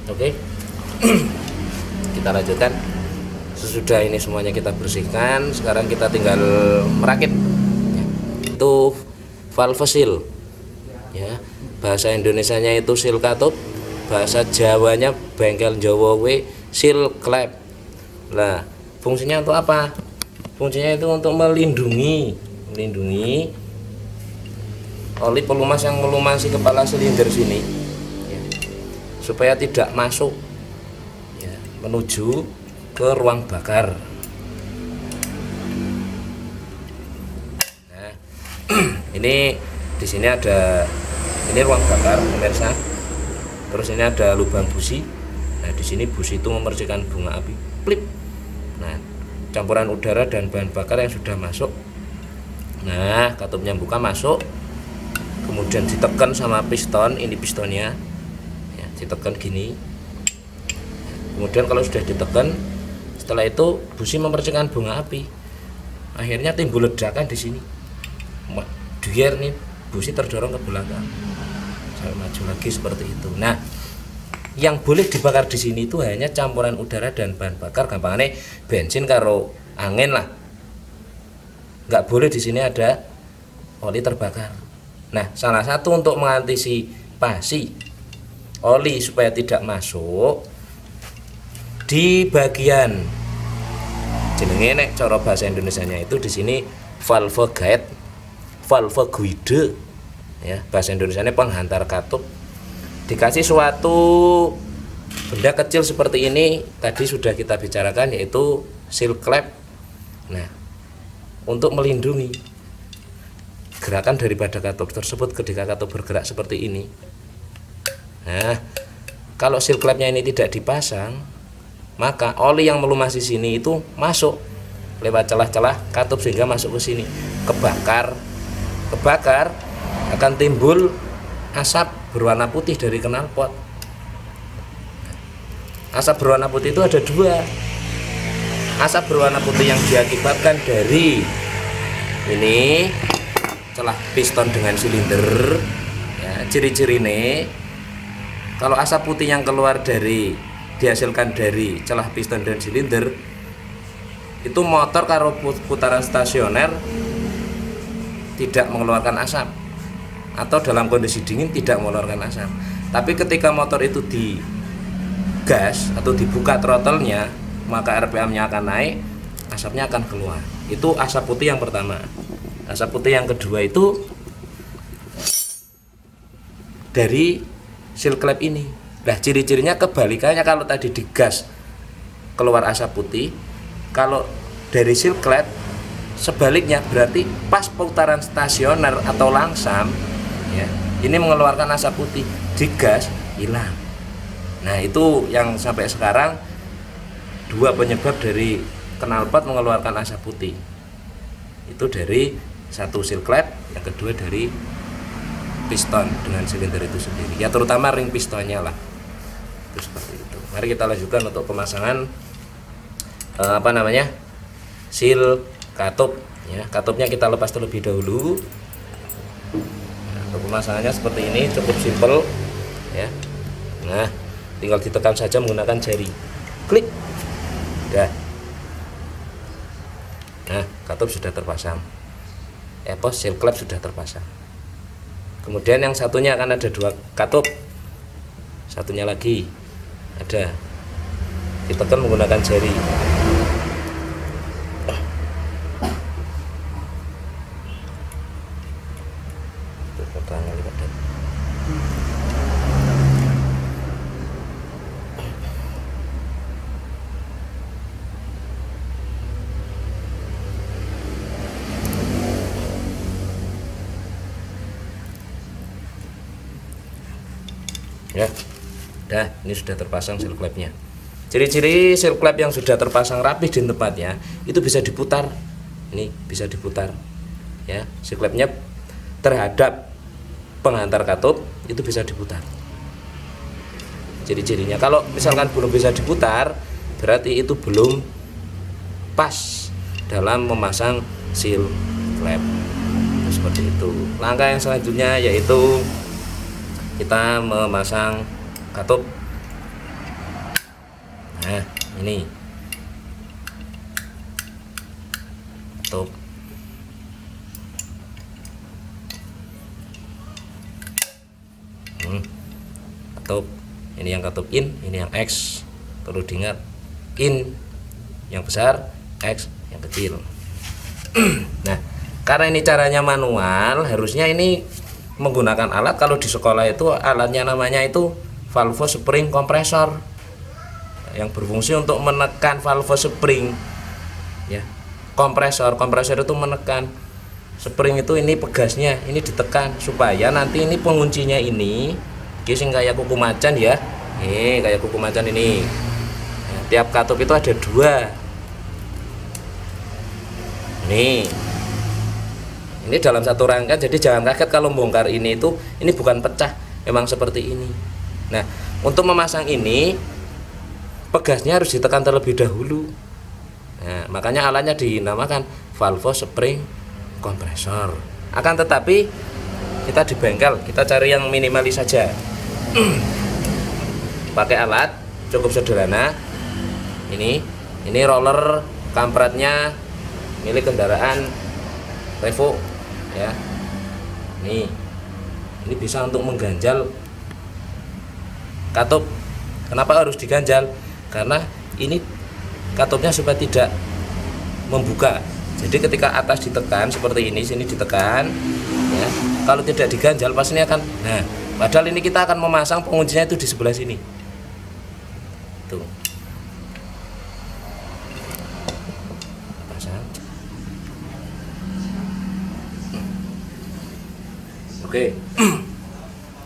Oke. Kita lanjutkan. Sesudah ini semuanya kita bersihkan, sekarang kita tinggal merakit ya. Itu valve seal ya, bahasa Indonesianya itu seal katup, bahasa Jawanya bengkel Jawa seal klep. Nah, fungsinya untuk apa? Fungsinya itu untuk melindungi oli pelumas yang melumasi kepala silinder sini ya, supaya tidak masuk ya, menuju ke ruang bakar. Nah, ini di sini ada, ini ruang bakar pemirsa. Terus ini ada lubang busi. Nah, di sini busi itu memercikan bunga api. Plip. Nah, campuran udara dan bahan bakar yang sudah masuk. Nah, katupnya buka masuk. Kemudian ditekan sama piston, ini pistonnya. Ya, ditekan gini. Kemudian kalau sudah ditekan, setelah itu busi memercikan bunga api. Akhirnya timbul ledakan di sini. Duer nih, busi terdorong ke belakang. Saya maju lagi seperti itu. Nah, yang boleh dibakar di sini itu hanya campuran udara dan bahan bakar, gampangnya bensin karo angin lah. Nggak boleh di sini ada oli terbakar. Nah, salah satu untuk mengantisipasi oli supaya tidak masuk di bagian jenenge nek cara bahasa Indonesianya itu di sini valve guide, valve guide ya, bahasa Indonesianya penghantar katup. Dikasih suatu benda kecil seperti ini, tadi sudah kita bicarakan, yaitu seal klep. Nah, untuk melindungi gerakan daripada katup tersebut ketika katup bergerak seperti ini. Nah, kalau seal klepnya ini tidak dipasang, maka oli yang melumasi sini itu masuk lewat celah-celah katup sehingga masuk ke sini, kebakar akan timbul asap berwarna putih dari knalpot. Asap berwarna putih itu ada dua. Asap berwarna putih yang diakibatkan dari ini celah piston dengan silinder ya, ciri-ciri ini kalau asap putih yang keluar dari dihasilkan dari celah piston dan silinder itu motor karo putaran stasioner tidak mengeluarkan asap, atau dalam kondisi dingin tidak mengeluarkan asap. Tapi ketika motor itu digas atau dibuka throttle-nya, maka RPM-nya akan naik, asapnya akan keluar. Itu asap putih yang pertama. Asap putih yang kedua itu dari seal klep ini. Nah, ciri-cirinya kebalikannya, kalau tadi digas keluar asap putih, kalau dari seal klep sebaliknya, berarti pas putaran stasioner atau langsam ya, ini mengeluarkan asap putih, digas hilang. Nah, itu yang sampai sekarang dua penyebab dari knalpot mengeluarkan asap putih. Itu dari satu seal klep, yang kedua dari piston dengan silinder itu sendiri. Ya, terutama ring pistonnya lah. Itu seperti itu. Mari kita lanjutkan untuk pemasangan seal katup ya. Katupnya kita lepas terlebih dahulu. Nah, untuk pemasangannya seperti ini, cukup simpel ya. Nah, tinggal ditekan saja menggunakan jari. Klik. Dah. Nah, katup sudah terpasang. Seal klep sudah terpasang. Kemudian yang satunya akan ada dua katup. Satunya lagi ada. Ditekan menggunakan jari. Ya, dah, ini sudah terpasang seal klepnya. Ciri-ciri seal klep yang sudah terpasang rapi di tempatnya itu bisa diputar. Ini bisa diputar. Ya, seal klepnya terhadap penghantar katup itu bisa diputar. Ciri-cirinya, kalau misalkan belum bisa diputar, berarti itu belum pas dalam memasang seal klep. Seperti itu. Langkah yang selanjutnya yaitu kita memasang katup Nah ini tutup. Tutup. Ini yang katup in, ini yang X. Perlu diingat, in yang besar, X yang kecil. Nah, karena ini caranya manual, harusnya ini menggunakan alat. Kalau di sekolah itu alatnya namanya itu valve spring kompresor, yang berfungsi untuk menekan valve spring ya. Kompresor itu menekan, spring itu ini pegasnya, ini ditekan supaya nanti ini penguncinya ini sing kayak kuku macan ya. Kayak kuku macan ini. Nah, tiap katup itu ada 2. Ini dalam satu rangkaian, jadi jangan kaget kalau bongkar ini bukan pecah, memang seperti ini. Nah, untuk memasang ini pegasnya harus ditekan terlebih dahulu. Nah, makanya alatnya dinamakan valve spring kompresor. Akan tetapi kita di bengkel kita cari yang minimalis saja. Pakai alat cukup sederhana. Ini roller kampretnya milik kendaraan Revo ya. Ini bisa untuk mengganjal katup. Kenapa harus diganjal? Karena ini katupnya supaya tidak membuka. Jadi ketika atas ditekan seperti ini, sini ditekan ya. Kalau tidak diganjal pasti ini akan, nah padahal ini kita akan memasang penguncinya itu di sebelah sini tuh. Pasang. Oke.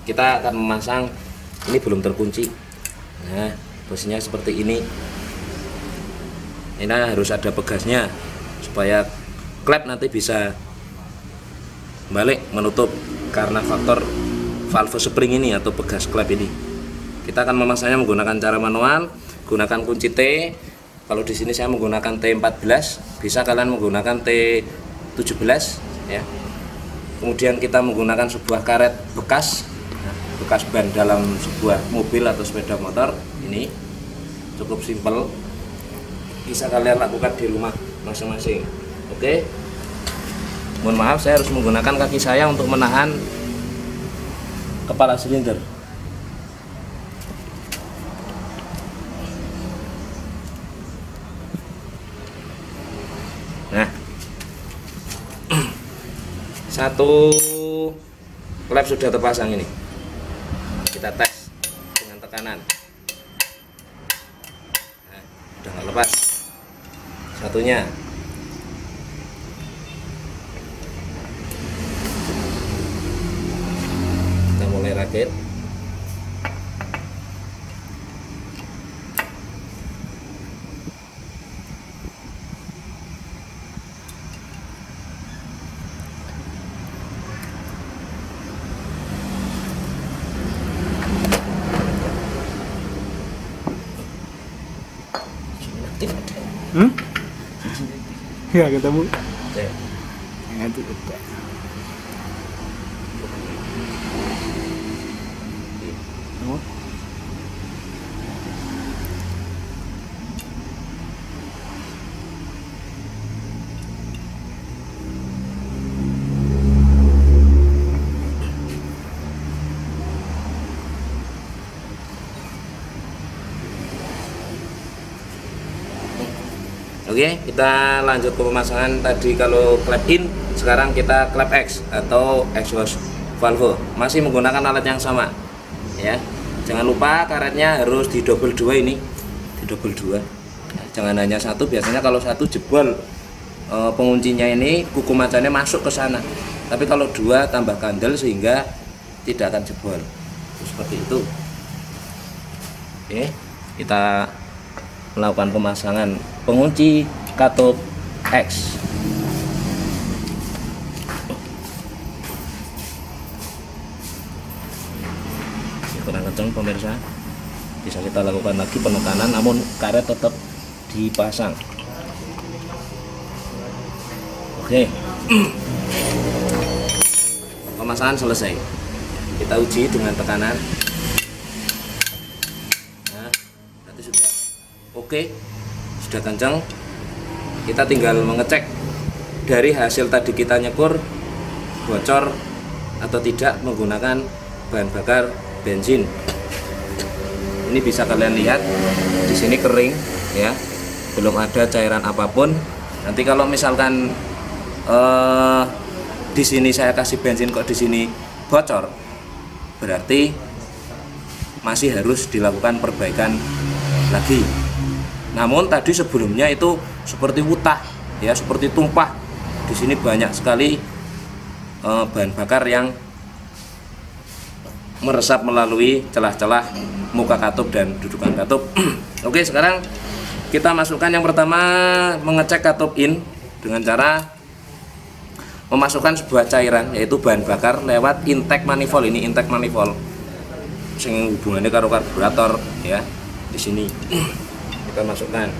Kita akan memasang, ini belum terkunci. Nah posisinya seperti ini. Ini harus ada pegasnya supaya klep nanti bisa balik menutup karena faktor valve spring ini atau pegas klep ini. Kita akan memasangnya menggunakan cara manual, gunakan kunci T. Kalau di sini saya menggunakan T14, bisa kalian menggunakan T17 ya. Kemudian kita menggunakan sebuah karet bekas ban dalam sebuah mobil atau sepeda motor. Ini cukup simpel, bisa kalian lakukan di rumah masing-masing. Oke, mohon maaf saya harus menggunakan kaki saya untuk menahan kepala silinder. Nah, satu klep sudah terpasang ini. Kita tes dengan tekanan. Nah, udah nggak lepas. Satunya. Kita mulai rakit. Ya ketemu. Oke. Nanti udah. Oh. Oke, kita lanjut ke pemasangan tadi. Kalau klep in, sekarang kita klep X atau exhaust valve. Masih menggunakan alat yang sama ya. Jangan lupa karetnya harus di double 2 ini, di double 2. Jangan hanya satu, biasanya kalau satu jebol penguncinya ini kuku macannya masuk ke sana. Tapi kalau 2 tambah kandel sehingga tidak akan jebol. Seperti itu. Oke, kita melakukan pemasangan pengunci katup X. Kurang kencang pemirsa, bisa kita lakukan lagi penekanan, namun karet tetap dipasang. Oke, pemasangan selesai. Kita uji dengan tekanan. Nah, berarti sudah oke, sudah kencang. Kita tinggal mengecek dari hasil tadi kita nyekur bocor atau tidak menggunakan bahan bakar bensin. Ini bisa kalian lihat di sini kering ya, belum ada cairan apapun. Nanti kalau misalkan di sini saya kasih bensin kok di sini bocor, berarti masih harus dilakukan perbaikan lagi. Namun tadi sebelumnya itu seperti wutah ya, seperti tumpah. Di sini banyak sekali bahan bakar yang meresap melalui celah-celah muka katup dan dudukan katup. Oke, sekarang kita masukkan yang pertama, mengecek katup in dengan cara memasukkan sebuah cairan yaitu bahan bakar lewat intake manifold. Ini intake manifold sing hubungannya karo karburator ya. Di sini kita masukkan.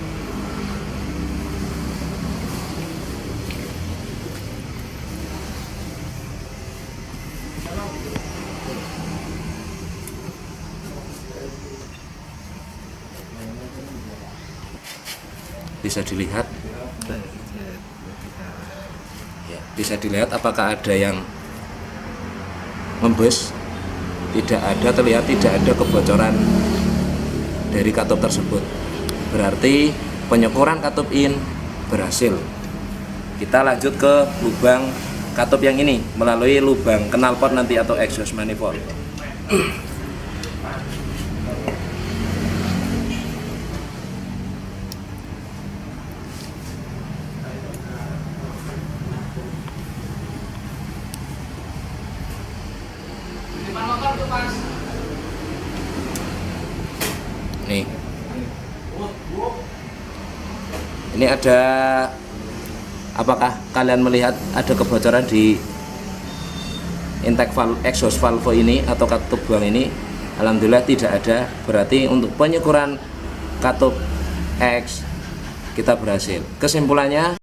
Bisa dilihat ya, bisa dilihat apakah ada yang membes. Tidak ada, terlihat tidak ada kebocoran dari katup tersebut, berarti penyekuran katup in berhasil. Kita lanjut ke lubang katup yang ini melalui lubang knalpot nanti atau exhaust manifold. Nih, ini ada, apakah kalian melihat ada kebocoran di intake valve, exhaust valve ini atau katup buang ini? Alhamdulillah tidak ada, berarti untuk penyekuran katup X kita berhasil. Kesimpulannya,